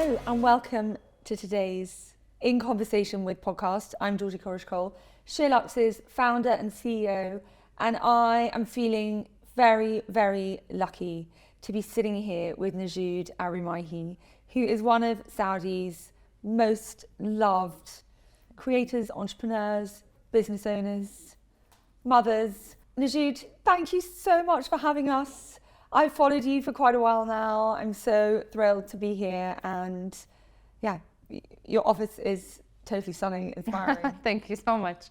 Hello and welcome to today's In Conversation with podcast. I'm Georgie Coleridge Cole, SheerLuxe's founder and CEO, and I am feeling very, very lucky to be sitting here with Nojoud Arimahi, who is one of Saudi's most loved creators, entrepreneurs, business owners, mothers. Nojoud, thank you so much for having us. I've followed you for quite a while now. I'm so thrilled to be here, and yeah, your office is totally stunning, inspiring. Thank you so much.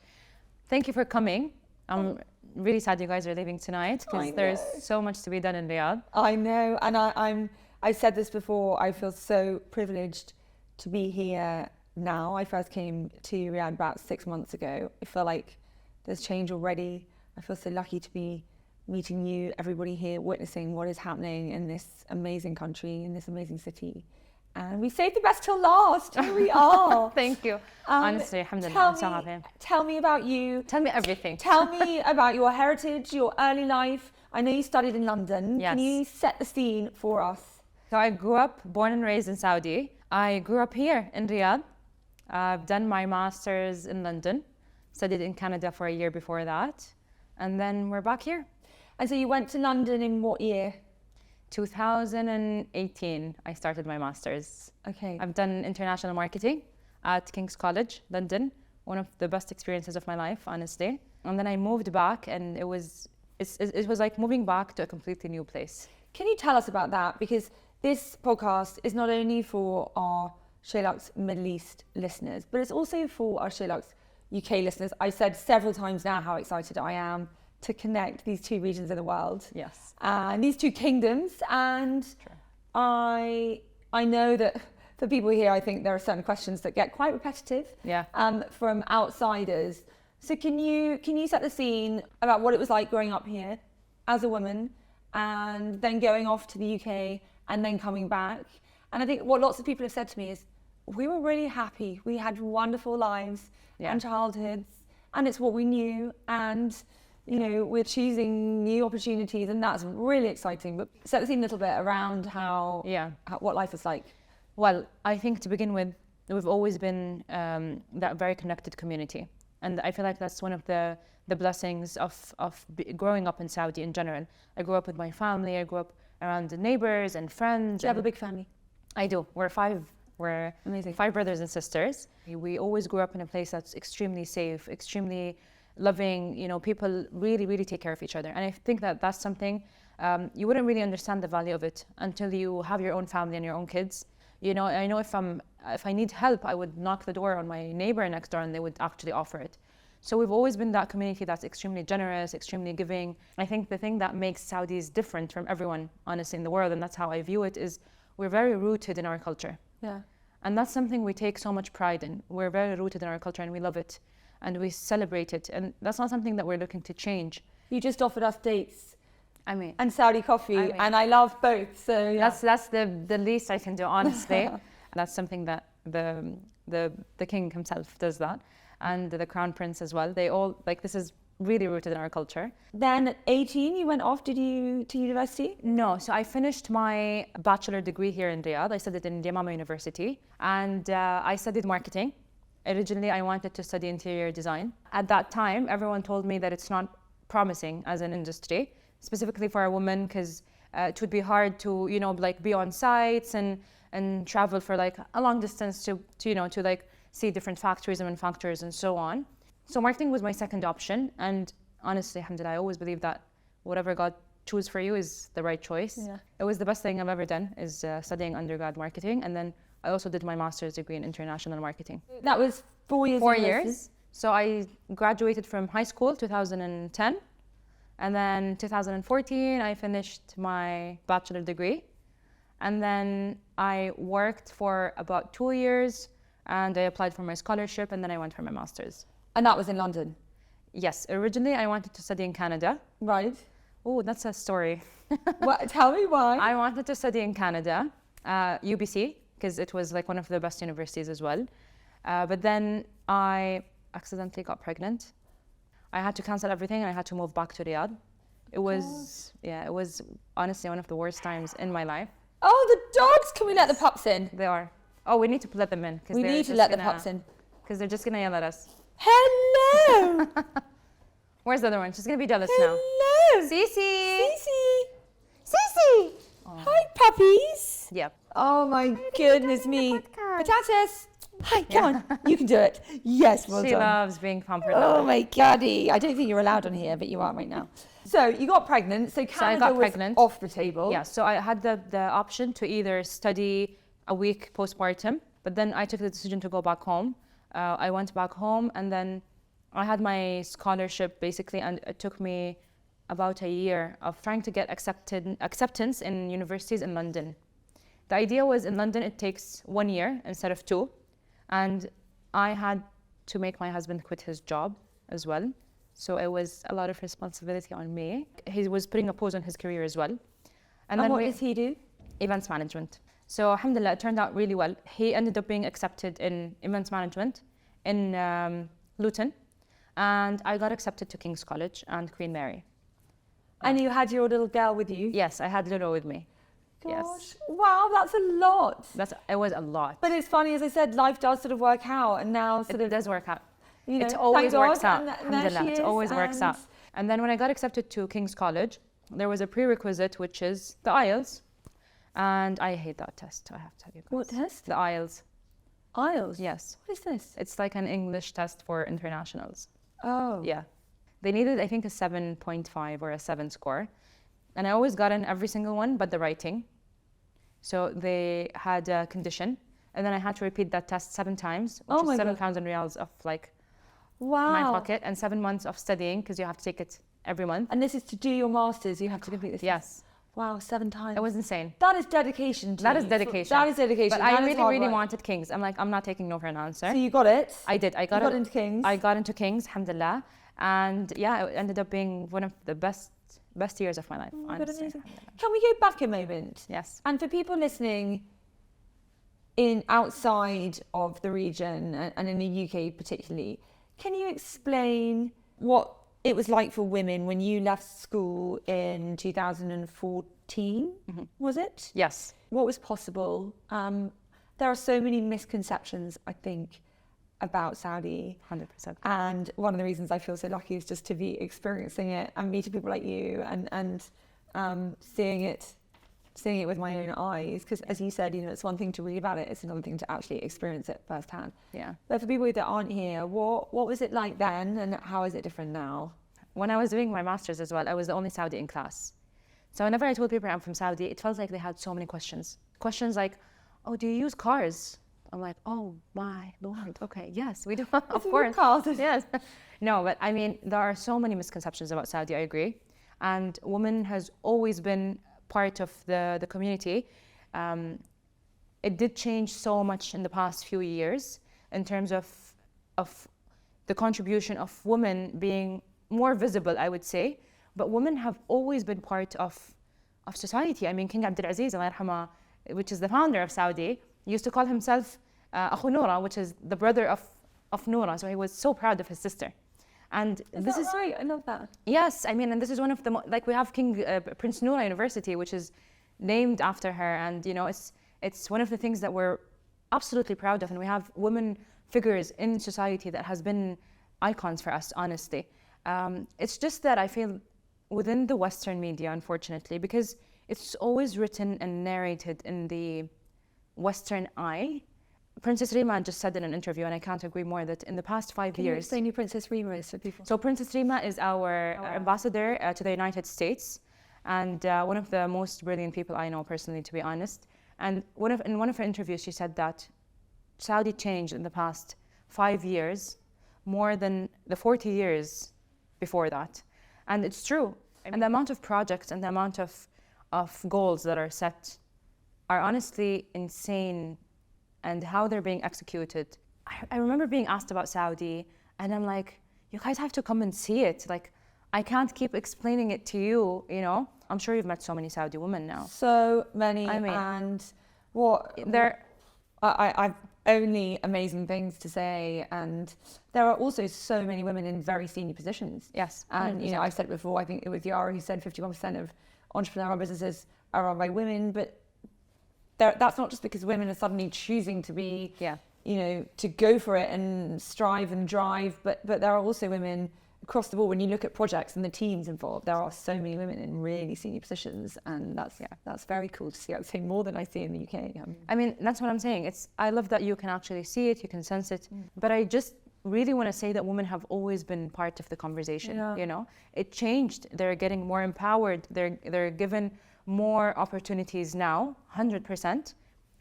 Thank you for coming. I'm really sad you guys are leaving tonight because there's so much to be done in Riyadh. I know, and I've said this before, I feel so privileged to be here now. I first came to Riyadh about 6 months ago. I feel like there's change already. I feel so lucky to be meeting you, everybody here, witnessing what is happening in this amazing country, in this amazing city. And we saved the best till last. Here we are. Thank you. Honestly, alhamdulillah, I'm so happy. Tell me about you. Tell me everything. Tell me about your heritage, your early life. I know you studied in London. Yes. Can you set the scene for us? So I grew up, born and raised in Saudi. I grew up here in Riyadh. I've done my master's in London, studied in Canada for a year before that, and then we're back here. And so you went to London in what year? 2018, I started my master's. Okay. I've done international marketing at King's College, London. One of the best experiences of my life, honestly. And then I moved back, and it was like moving back to a completely new place. Can you tell us about that? Because this podcast is not only for our SheerLuxe Middle East listeners, but it's also for our SheerLuxe UK listeners. I've said several times now how excited I am to connect these two regions of the world. Yes. And these two kingdoms. And sure. I know that for people here, I think there are certain questions that get quite repetitive from outsiders. So can you set the scene about what it was like growing up here as a woman and then going off to the UK and then coming back? And I think what lots of people have said to me is, we were really happy. We had wonderful lives and childhoods, and it's what we knew. And you know, we're choosing new opportunities, and that's really exciting. But set the scene a little bit around what life is like. Well, I think to begin with, we've always been that very connected community. And I feel like that's one of the blessings of growing up in Saudi in general. I grew up with my family. I grew up around the neighbors and friends. Do you have a big family? I do. We're five. We're amazing. 5 brothers and sisters. We always grew up in a place that's extremely safe, extremely loving. You know, people really, really take care of each other. And I think that that's something you wouldn't really understand the value of it until you have your own family and your own kids. You know, I know if I need help, I would knock the door on my neighbor next door and they would actually offer it. So we've always been that community that's extremely generous, extremely giving. I think the thing that makes Saudis different from everyone, honestly, in the world, and that's how I view it, is we're very rooted in our culture. Yeah. And that's something we take so much pride in. We're very rooted in our culture and we love it. And we celebrate it. And that's not something that we're looking to change. You just offered us dates. And Saudi coffee, and I love both. So yeah. That's the least I can do, honestly. That's something that the king himself does that. And the crown prince as well. They all, like, this is really rooted in our culture. Then at 18, you went off, did you, to university? No, so I finished my bachelor degree here in Riyadh. I studied in Yamama University, and I studied marketing. Originally, I wanted to study interior design. At that time, everyone told me that it's not promising as an industry, specifically for a woman, because it would be hard to, you know, like be on sites and travel for like a long distance to like see different factories and manufacturers and so on. So marketing was my second option, and honestly, alhamdulillah, I always believe that whatever God chooses for you is the right choice. Yeah. It was the best thing I've ever done, is studying undergrad marketing, and then I also did my master's degree in international marketing. That was 4 years. 4 years. So I graduated from high school 2010, and then 2014 I finished my bachelor degree, and then I worked for about 2 years, and I applied for my scholarship, and then I went for my master's. And that was in London? Yes. Originally, I wanted to study in Canada. Right. Oh, that's a story. Tell me why. I wanted to study in Canada, UBC, because it was like one of the best universities as well. But then I accidentally got pregnant. I had to cancel everything and I had to move back to Riyadh. It was honestly one of the worst times in my life. Oh, the dogs! Can we let the pups in? They are. Oh, we need to let them in. We need to let the pups in. Because they're just going to yell at us. Hello! Where's the other one? She's going to be jealous now. Hello! Cece! Cece! Hi, puppies! Yep. Oh my goodness me. Potatoes! Hi, come on. You can do it. Yes, well She done. loves being pampered. Oh my goddy. I don't think you're allowed on here, but you are right now. So you got pregnant. So Canada I got was pregnant. off the table. Yeah, so I had the option to either study a week postpartum, but then I took the decision to go back home. I went back home, and then I had my scholarship basically, and it took me about a year of trying to get acceptance in universities in London. The idea was in London it takes 1 year instead of 2, and I had to make my husband quit his job as well. So it was a lot of responsibility on me. He was putting a pause on his career as well. And then what does he do? Events management. So alhamdulillah, it turned out really well. He ended up being accepted in events management in Luton, and I got accepted to King's College and Queen Mary. And you had your little girl with you? Yes, I had Lulu with me. Gosh, Yes. wow, that's a lot. It was a lot. But it's funny, as I said, life does sort of work out, and now It does work out. you know, It always thank works God, out. and there Alhamdulillah, she it always is, works out. And then when I got accepted to King's College, there was a prerequisite, which is the IELTS. And I hate that test, I have to tell you guys. What test? The IELTS. IELTS? Yes. What is this? It's like an English test for internationals. Oh. Yeah. They needed, I think, a 7.5 or a 7 score. And I always got in every single one but the writing. So they had a condition. And then I had to repeat that test 7 times, which is £7,000 of like Wow. my pocket, and 7 months of studying because you have to take it every month. And this is to do your masters, you have to complete this. Yes. Wow, 7 times. It was insane. That is dedication. That is dedication. That is dedication. But I really wanted King's. I'm like, I'm not taking no for an answer. So you got it? I did. I got into King's? I got into King's, alhamdulillah. And yeah, it ended up being one of the best years of my life, honestly. Can we go back a moment? Yes. And for people listening in outside of the region and in the UK particularly, can you explain what it was like for women when you left school in 2014, was it? Yes. What was possible? There are so many misconceptions, I think, about Saudi. 100%. And one of the reasons I feel so lucky is just to be experiencing it and meeting people like you and seeing it with my own eyes. Because as you said, you know, it's one thing to read about it, it's another thing to actually experience it firsthand. Yeah. But for people that aren't here, what was it like then and how is it different now? When I was doing my master's as well, I was the only Saudi in class. So whenever I told people I'm from Saudi, it felt like they had so many questions. Questions like, oh, do you use cars? I'm like, oh my Lord, okay, yes, we do, of course. Yes. No, but I mean, there are so many misconceptions about Saudi, I agree. And women has always been part of the community. It did change so much in the past few years in terms of the contribution of women being more visible, I would say. But women have always been part of society. I mean, King Abdulaziz, Allah yarhamah, which is the founder of Saudi, used to call himself Akhu Noura, which is the brother of Noura. So he was so proud of his sister. And this is right. I love that. Yes, I mean, and this is one of the like we have Prince Noura University, which is named after her, and you know, it's one of the things that we're absolutely proud of, and we have women figures in society that has been icons for us, honestly. It's just that I feel within the Western media, unfortunately, because it's always written and narrated in the Western eye. Princess Rima just said in an interview, and I can't agree more, that in the past 5 years... Can you explain who Princess Rima is for people? So Princess Rima is our ambassador to the United States, and one of the most brilliant people I know personally, to be honest. And in one of her interviews, she said that Saudi changed in the past 5 years more than the 40 years before that. And it's true. And the amount of projects and the amount of goals that are set are honestly insane, and how they're being executed. I remember being asked about Saudi, and I'm like, you guys have to come and see it. Like, I can't keep explaining it to you, you know? I'm sure you've met so many Saudi women now. So many, I mean, and I've only amazing things to say, and there are also so many women in very senior positions. Yes. And, you know, I've said it before, I think it was Yara who said 51% of entrepreneurial businesses are run by women, but that's not just because women are suddenly choosing to be, you know, to go for it and strive and drive, but there are also women across the board. When you look at projects and the teams involved, there are so many women in really senior positions, and that's very cool to see. I would say more than I see in the UK. I mean, that's what I'm saying. I love that you can actually see it, you can sense it, but I just really want to say that women have always been part of the conversation. You know, it changed. They're getting more empowered. They're given more opportunities now, 100%.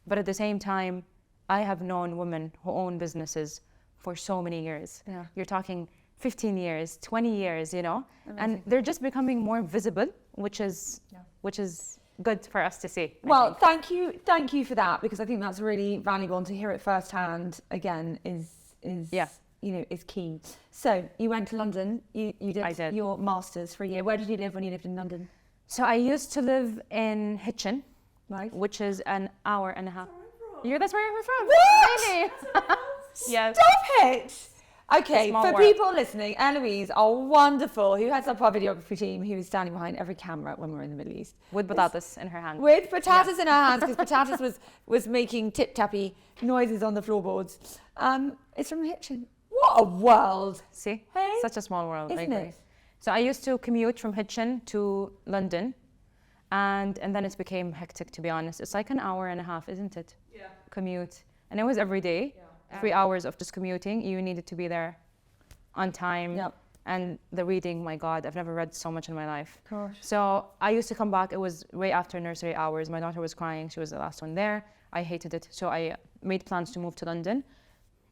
But at the same time, I have known women who own businesses for so many years. You're talking 15 years, 20 years, you know, and they're just becoming more visible, which is good for us to see. Well, thank you for that, because I think that's really valuable, and to hear it firsthand again is you know, is key. So you went to London. You did your masters for a year. Where did you live when you lived in London? So I used to live in Hitchin, which is an hour and a half. That's where you're from. What? Really? Yes. Stop it. Okay, for people listening, Eloise, our wonderful, who heads up our videography team, who is standing behind every camera when we're in the Middle East. With patatas in her hand. With patatas in her hands, because patatas was making tip-tappy noises on the floorboards. It's from Hitchin. What a world. See? Hey? Such a small world. Isn't it? So I used to commute from Hitchin to London, and then it became hectic, to be honest. It's like an hour and a half, isn't it? Yeah. Commute. And it was every day. 3 hours of just commuting. You needed to be there on time. And the reading, my God, I've never read so much in my life. Gosh. So I used to come back. It was way after nursery hours. My daughter was crying. She was the last one there. I hated it. So I made plans to move to London.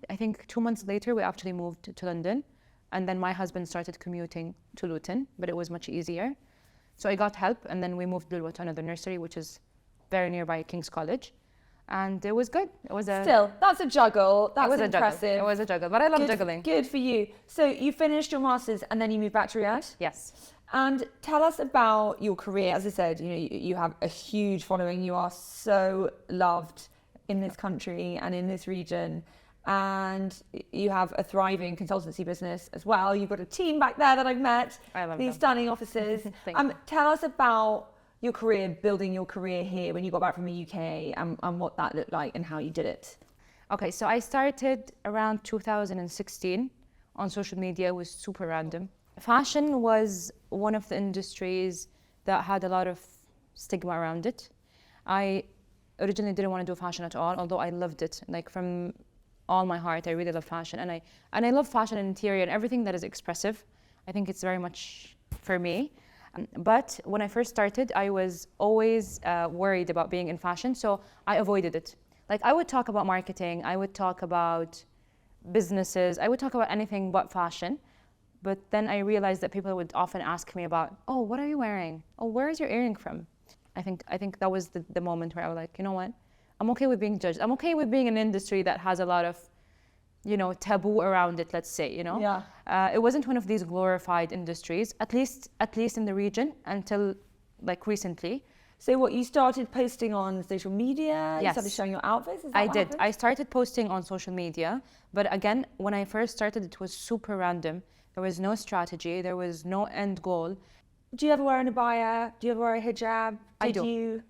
I think 2 months later, we actually moved to London. And then my husband started commuting to Luton, but it was much easier. So I got help, and then we moved to another nursery, which is very nearby King's College. And it was good. It was Still, that's a juggle. That's impressive. It was a juggle, but I love juggling. Good for you. So you finished your masters and then you moved back to Riyadh? Yes. And tell us about your career. As I said, you know, you have a huge following. You are so loved in this country and in this region. And you have a thriving consultancy business as well. You've got a team back there that I've met. I love these them. stunning offices. Tell us about your career, building your career here when you got back from the UK, and what that looked like and how you did it. Okay, so I started around 2016 on social media. It was super random. Fashion was one of the industries that had a lot of stigma around it. I originally didn't want to do fashion at all, although I loved it. Like, from all my heart, I really love fashion, and I love fashion and interior and everything that is expressive. I think it's very much for me. But when I first started, I was always worried about being in fashion, so I avoided it. Like, I would talk about marketing, I would talk about businesses, I would talk about anything but fashion. But then I realized that people would often ask me about, oh, what are you wearing? Oh, where is your earring from? I think that was the moment where I was like, you know what? I'm okay with being judged. I'm okay with being in an industry that has a lot of, you know, taboo around it, let's say, you know. It wasn't one of these glorified industries, at least in the region, until like recently. So what, you started posting on social media? Yes. You started showing your outfits? Is that I what did. happened? I started posting on social media, but again, when I first started, it was super random. There was no strategy, there was no end goal. Do you ever wear an abaya? Do you ever wear a hijab? I do.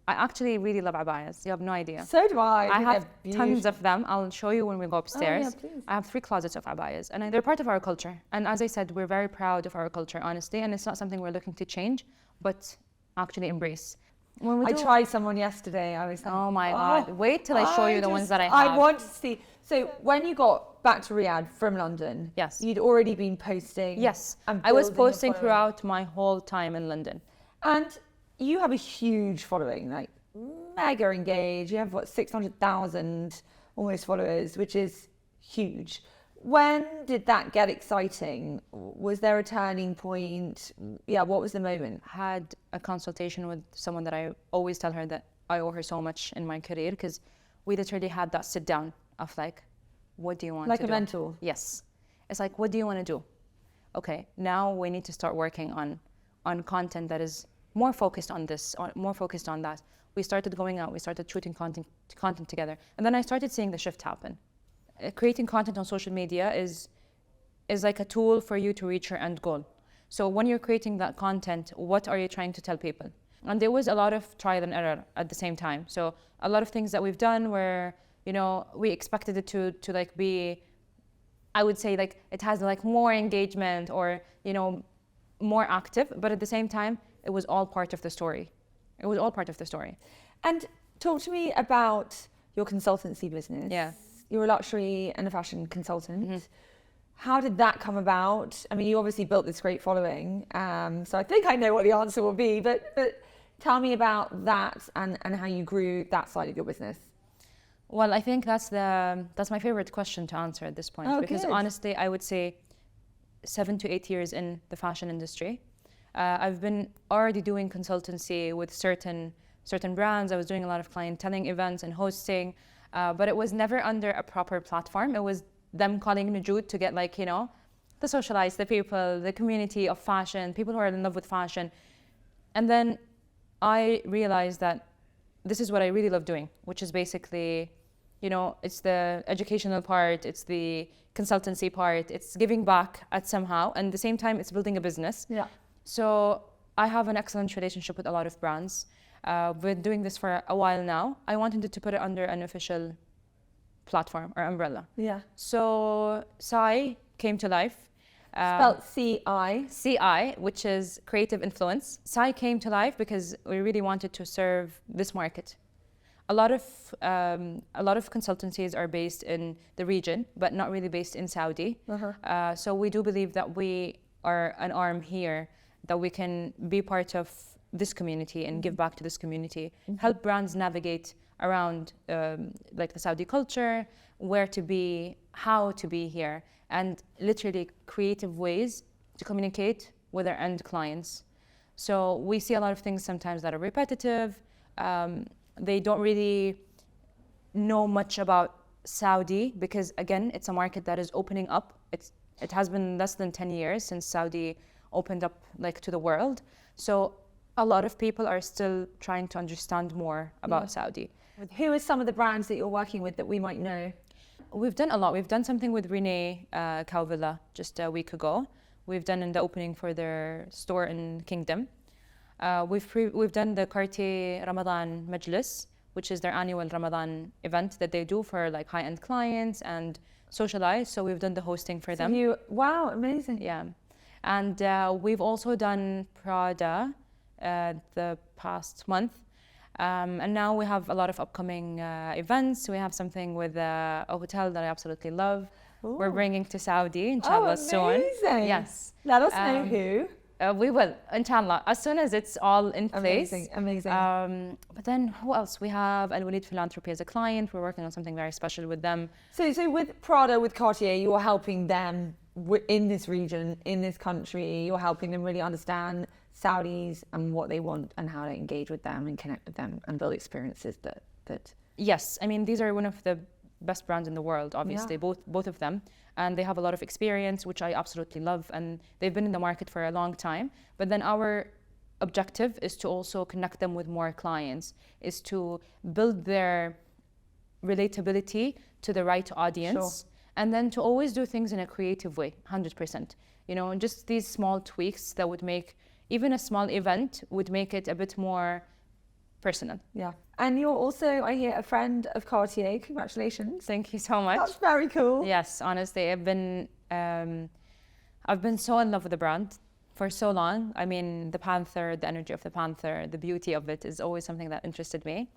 I actually really love abayas. You have no idea. So do I. I have tons of them. I'll show you when we go upstairs. Oh, yeah, please. I have 3 closets of abayas, and they're part of our culture. And as I said, we're very proud of our culture, honestly, and it's not something we're looking to change, but actually embrace. I tried someone yesterday. I was like, oh my God. Wait till I show you the ones that I have. I want to see. So when you got back to Riyadh from London, yes, you'd already been posting. Yes, I was posting throughout my whole time in London. And you have a huge following, like mega engaged. You have what, 600,000 almost followers, which is huge. When did that get exciting? Was there a turning point? Yeah, what was the moment? Had a consultation with someone that I always tell her that I owe her so much in my career, because we literally had that sit down of like, what do you want to do? Like a mentor? Yes. It's like, what do you want to do? Okay, now we need to start working on content that is more focused on this, or more focused on that. We started going out, we started shooting content together. And then I started seeing the shift happen. Creating content on social media is like a tool for you to reach your end goal. So when you're creating that content, what are you trying to tell people? And there was a lot of trial and error at the same time. So a lot of things that we've done where, you know, we expected it to like be, I would say like it has like more engagement or, you know, more active, but at the same time, it was all part of the story. It was all part of the story. And talk to me about your consultancy business. Yeah. You're a luxury and a fashion consultant. How did that come about? I mean, you obviously built this great following, so I think I know what the answer will be, but tell me about that and how you grew that side of your business. Well, I think that's my favorite question to answer at this point, because good. honestly, I would say 7 to 8 years in the fashion industry. I've been already doing consultancy with certain brands. I was doing a lot of clienteling events and hosting, but it was never under a proper platform. It was them calling Nojoud to get like, you know, the socialize, the people, the community of fashion, people who are in love with fashion. And then I realized that this is what I really love doing, which is basically, you know, it's the educational part, it's the consultancy part, it's giving back at somehow, and at the same time, it's building a business. Yeah. So I have an excellent relationship with a lot of brands. We've been doing this for a while now. I wanted to put it under an official platform or umbrella. Yeah. So Sai came to life. Spelled C-I. CI, which is creative influence. Sai came to life because we really wanted to serve this market. A lot of consultancies are based in the region, but not really based in Saudi. So we do believe that we are an arm here, that we can be part of this community and give back to this community, help brands navigate around like the Saudi culture, where to be, how to be here, and literally creative ways to communicate with our end clients. So we see a lot of things sometimes that are repetitive. They don't really know much about Saudi because, again, it's a market that is opening up. It has been less than 10 years since Saudi opened up like to the world. So a lot of people are still trying to understand more about Saudi. Who are some of the brands that you're working with that we might know? We've done a lot. We've done something with Renee Kauvila just a week ago. We've done in the opening for their store in Kingdom. We've done the Cartier Ramadan Majlis, which is their annual Ramadan event that they do for like high-end clients and socialize. So we've done the hosting for them. Wow, amazing. Yeah. And we've also done Prada the past month. And now we have a lot of upcoming events. We have something with a hotel that I absolutely love. Ooh. We're bringing to Saudi, inshallah, soon. Yes. Let us know who. We will, inshallah, as soon as it's all in place. Amazing. But then who else? We have Al Walid Philanthropy as a client. We're working on something very special with them. So with Prada, with Cartier, you're helping them in this region, in this country. You're helping them really understand Saudis and what they want and how to engage with them and connect with them and build experiences that. Yes, I mean, these are one of the best brands in the world, obviously, both of them. And they have a lot of experience, which I absolutely love. And they've been in the market for a long time. But then our objective is to also connect them with more clients, is to build their relatability to the right audience. Sure. And then to always do things in a creative way, 100%. You know, just these small tweaks that would make, even a small event would make it a bit more personal. Yeah. And you're also, I hear, a friend of Cartier. Congratulations. Thank you so much. That's very cool. Yes, honestly, I've been so in love with the brand for so long. I mean, the panther, the energy of the panther, the beauty of it is always something that interested me.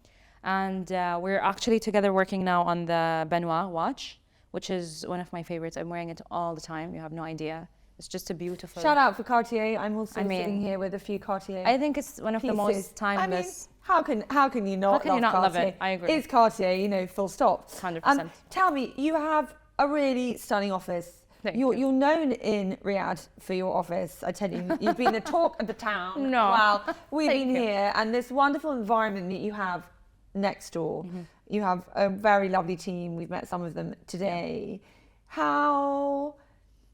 And we're actually together working now on the Benoit watch, which is one of my favorites. I'm wearing it all the time. You have no idea. It's just a beautiful... Shout out for Cartier. I'm also sitting here with a few Cartier I think it's one of the most timeless... how can you not love it? I agree. It's Cartier, you know, full stop. 100%. Tell me, you have a really stunning office. You're known in Riyadh for your office. I tell you, you've been the talk of the town. No. Wow. We've been here, and this wonderful environment that you have next door. Mm-hmm. You have a very lovely team. We've met some of them today. How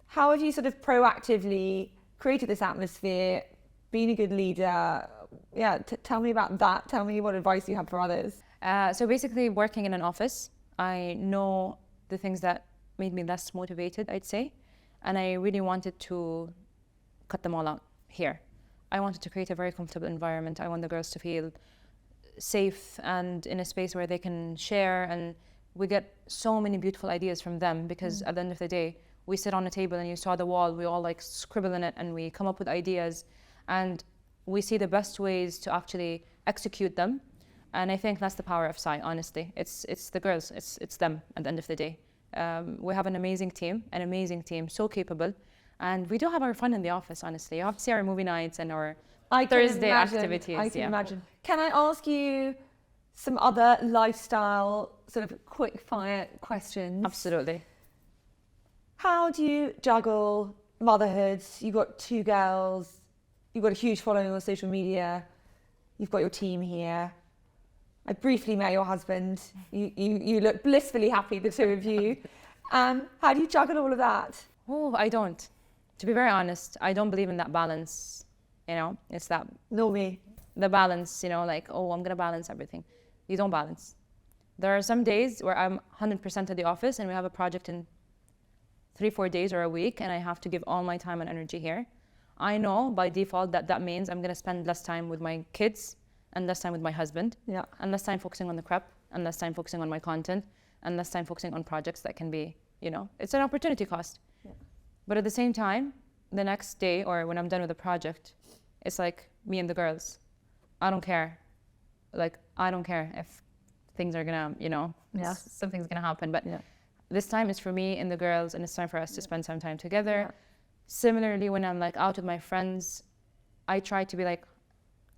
have you sort of proactively created this atmosphere, been a good leader? Yeah, tell me about that. Tell me what advice you have for others. So basically, working in an office, I know the things that made me less motivated, I'd say. And I really wanted to cut them all out here. I wanted to create a very comfortable environment. I want the girls to feel safe and in a space where they can share, and we get so many beautiful ideas from them, because at the end of the day, we sit on a table and you saw the wall, we all like scribble in it and we come up with ideas, and we see the best ways to actually execute them. And I think that's the power of Sai, honestly. It's the girls, it's them at the end of the day. We have an amazing team, so capable. And we do have our fun in the office, honestly. You have to see our movie nights and our Thursday activities. I can imagine. Can I ask you some other lifestyle sort of quick fire questions? Absolutely. How do you juggle motherhood? You've got 2 girls, you've got a huge following on social media, you've got your team here. I briefly met your husband. You look blissfully happy, the 2 of you. How do you juggle all of that? Oh, I don't. To be very honest, I don't believe in that balance. You know, it's that. Nor me. The balance, you know, like, oh, I'm going to balance everything. You don't balance. There are some days where I'm 100% at the office and we have a project in 3-4 days or a week, and I have to give all my time and energy here. I know by default that means I'm going to spend less time with my kids and less time with my husband, and less time focusing on the prep, and less time focusing on my content, and less time focusing on projects that can be, you know, it's an opportunity cost. But at the same time, the next day or when I'm done with the project, it's like me and the girls. I don't care. Like, I don't care if things are gonna, you know, something's gonna happen. But this time is for me and the girls, and it's time for us to spend some time together. Similarly, when I'm like out with my friends, I try to be like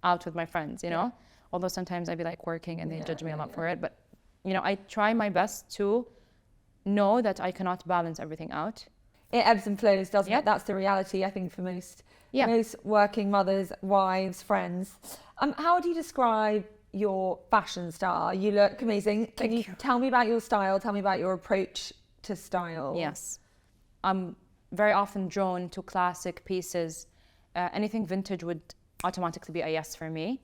out with my friends, you know? Although sometimes I'd be like working and they judge me a lot for it. But, you know, I try my best to know that I cannot balance everything out. It ebbs and flows, doesn't it? That's the reality, I think, for most working mothers, wives, friends. How would you describe your fashion style? You look amazing. Can you tell me about your style? Tell me about your approach to style. Yes. I'm very often drawn to classic pieces. Anything vintage would automatically be a yes for me.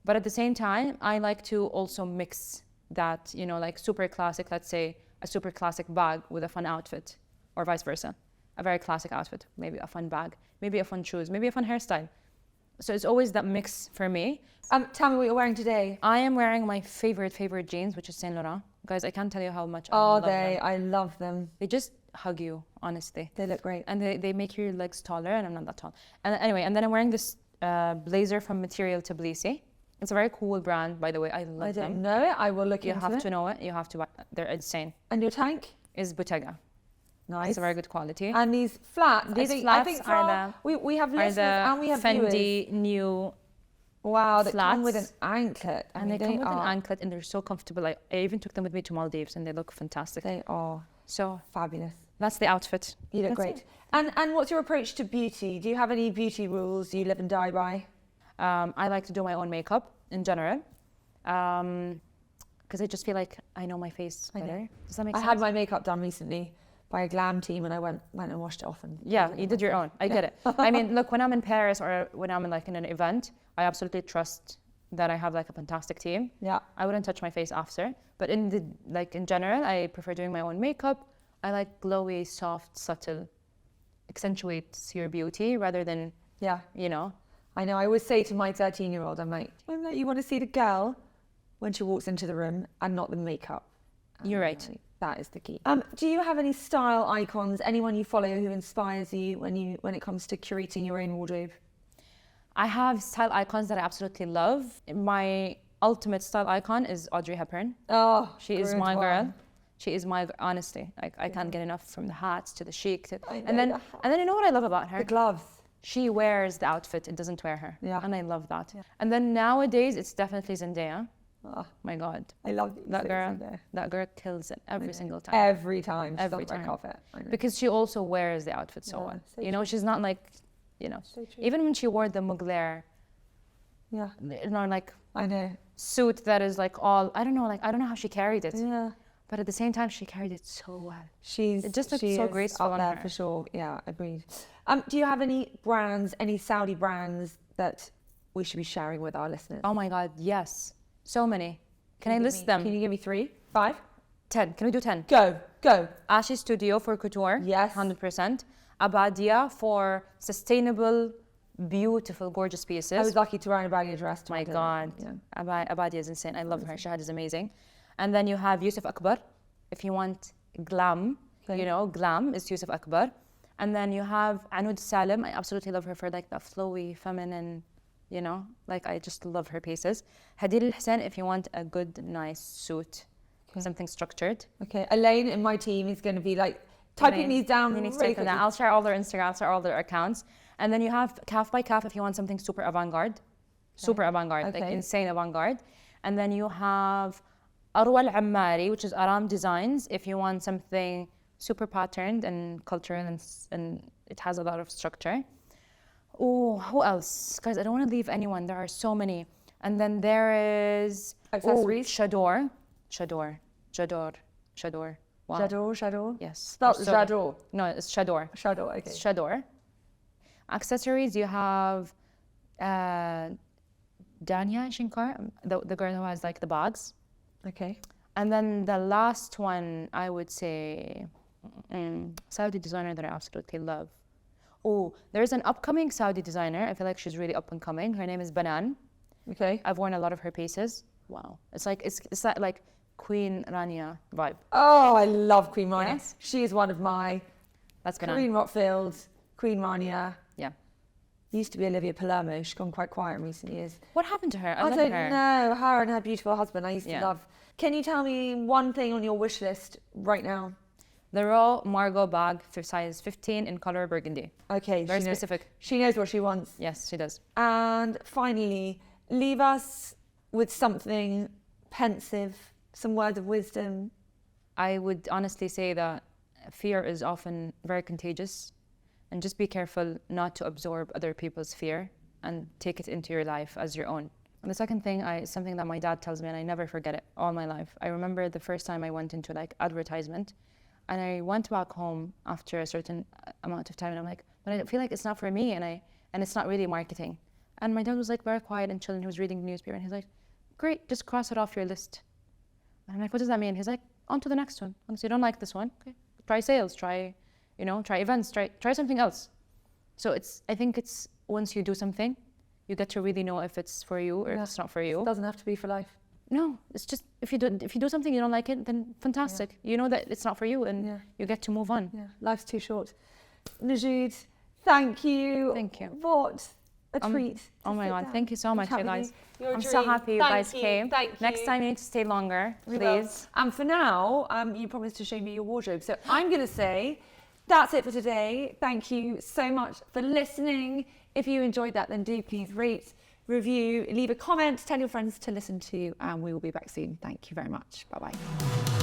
But at the same time, I like to also mix that, you know, like super classic, let's say a super classic bag with a fun outfit, or vice versa. A very classic outfit, maybe a fun bag, maybe a fun shoes, maybe a fun hairstyle. So it's always that mix for me. Tell me what you're wearing today. I am wearing my favorite jeans, which is Saint Laurent. Guys, I can't tell you how much I love them. I love them. They just hug you, honestly. They look great. And they make your legs taller, and I'm not that tall. And anyway, and then I'm wearing this blazer from Material Tbilisi. It's a very cool brand, by the way. I love them. I don't know it. I will look into it. You have to know it. You have to buy. They're insane. And your tank? Is Bottega. Nice. It's a very good quality. And these flats. These flats I think are we have listeners and we have Fendi viewers. New. Wow, they flats. Come with an anklet. And they come with an anklet, and they're so comfortable. I even took them with me to Maldives, and they look fantastic. They are so fabulous. That's the outfit. You look great. And what's your approach to beauty? Do you have any beauty rules you live and die by? I like to do my own makeup in general, because I just feel like I know my face better. Does that make sense? I had my makeup done recently by a glam team, and I went and washed it off. And you did your own. I get it. I mean, look, when I'm in Paris or when I'm in an event, I absolutely trust that I have like a fantastic team. Yeah. I wouldn't touch my face after, but in general, I prefer doing my own makeup. I like glowy, soft, subtle, accentuates your beauty rather than you know. I know. I always say to my 13-year-old, I'm like, you want to see the girl when she walks into the room and not the makeup. You're right. That is the key. Do you have any style icons? Anyone you follow who inspires you when it comes to curating your own wardrobe? I have style icons that I absolutely love. My ultimate style icon is Audrey Hepburn. Oh, she is my girl. She is my honestly. I can't get enough, from the hats to the chic. And then you know what I love about her? The gloves. She wears the outfit. It doesn't wear her. Yeah. And I love that. Yeah. And then nowadays it's definitely Zendaya. Oh my God. I love that girl. That girl kills it every single time. Every time. Every time. It. Because she also wears the outfit so well. So you know, she's not like, you know, even when she wore the Mugler, you know, like I know suit that is like all, I don't know how she carried it. Yeah. But at the same time, she carried it so well. It just looked so graceful up on there her. For sure. Yeah, agreed. Do you have any brands, any Saudi brands that we should be sharing with our listeners? Oh my God, yes. So many. Can I list them? Can you give me 3, 5? 10. Can we do 10? Go. Ashi Studio for couture. Yes. 100%. Abadia for sustainable beautiful, gorgeous pieces. I was lucky to wear an Abadia dress. My God, Yeah. Abadia is insane. I love her. Shahad is amazing. And then you have Yusuf Akbar. If you want glam, Okay. glam is Yusuf Akbar. And then you have Anud Salim. I absolutely love her for like the flowy, feminine, like I just love her pieces. Hadil Al-Hussein, if you want a good, nice suit, something structured. Okay, Elaine in my team is going to be like typing these down. You need to really take them down. quickly. I'll share all their Instagram, I'll share all their accounts. And then you have Calf by Calf if you want something super avant-garde. Super avant-garde, like insane avant-garde. And then you have Arwa Al-Ammari, which is Aram Designs, if you want something super patterned and cultural and it has a lot of structure. Oh, who else? Guys, I don't want to leave anyone. There are so many. And then there is Accessories. Shador. Wow. Shadow. Yes. Spelled So- Shadow. No, it's Shador. Shadow. Okay. It's Shador. Accessories, you have Danya Shinkar, the girl who has like the bags. Okay. And then the last one, I would say, Saudi designer that I absolutely love. Oh, there's an upcoming Saudi designer. I feel like she's really up and coming. Her name is Banan. Okay. I've worn a lot of her pieces. Wow. It's that like Queen Rania vibe. Oh, I love Queen Rania. Yes. She is one of my That's Banan. Queen Rockfield, Queen Rania. Yeah. Used to be Olivia Palermo. She's gone quite quiet in recent years. What happened to her? I love don't her. know. Her and her beautiful husband I used to Yeah. love. Can you tell me one thing on your wish list right now? The Raw Margot bag for size 15 in color burgundy. Okay. Very specific. She knows what she wants. Yes, she does. And finally, leave us with something pensive, some words of wisdom. I would honestly say that fear is often very contagious, and just be careful not to absorb other people's fear and take it into your life as your own. And the second thing, something that my dad tells me, and I never forget it all my life. I remember the first time I went into like advertisement, and I went back home after a certain amount of time, and I'm like, but I feel like it's not for me, and it's not really marketing. And my dad was like very quiet and chill, and he was reading the newspaper, and he's like, great, just cross it off your list. And I'm like, what does that mean? He's like, on to the next one. Once you don't like this one, okay, try sales, try events, try something else. So I think it's once you do something, you get to really know if it's for you or if it's not for you. It doesn't have to be for life. No, it's just if you do something you don't like it, then fantastic. You know that it's not for you, and you get to move on. Yeah, life's too short. Nojoud, thank you. Thank you. What a treat. Oh my God, thank you so much, you guys. You're a I'm so dream. happy you Thank guys came. Thank you. Next time you need to stay longer, We will. please. And for now, you promised to show me your wardrobe. So I'm going to say that's it for today. Thank you so much for listening. If you enjoyed that, then do please rate, review, leave a comment, tell your friends to listen to, and we will be back soon. Thank you very much. Bye-bye.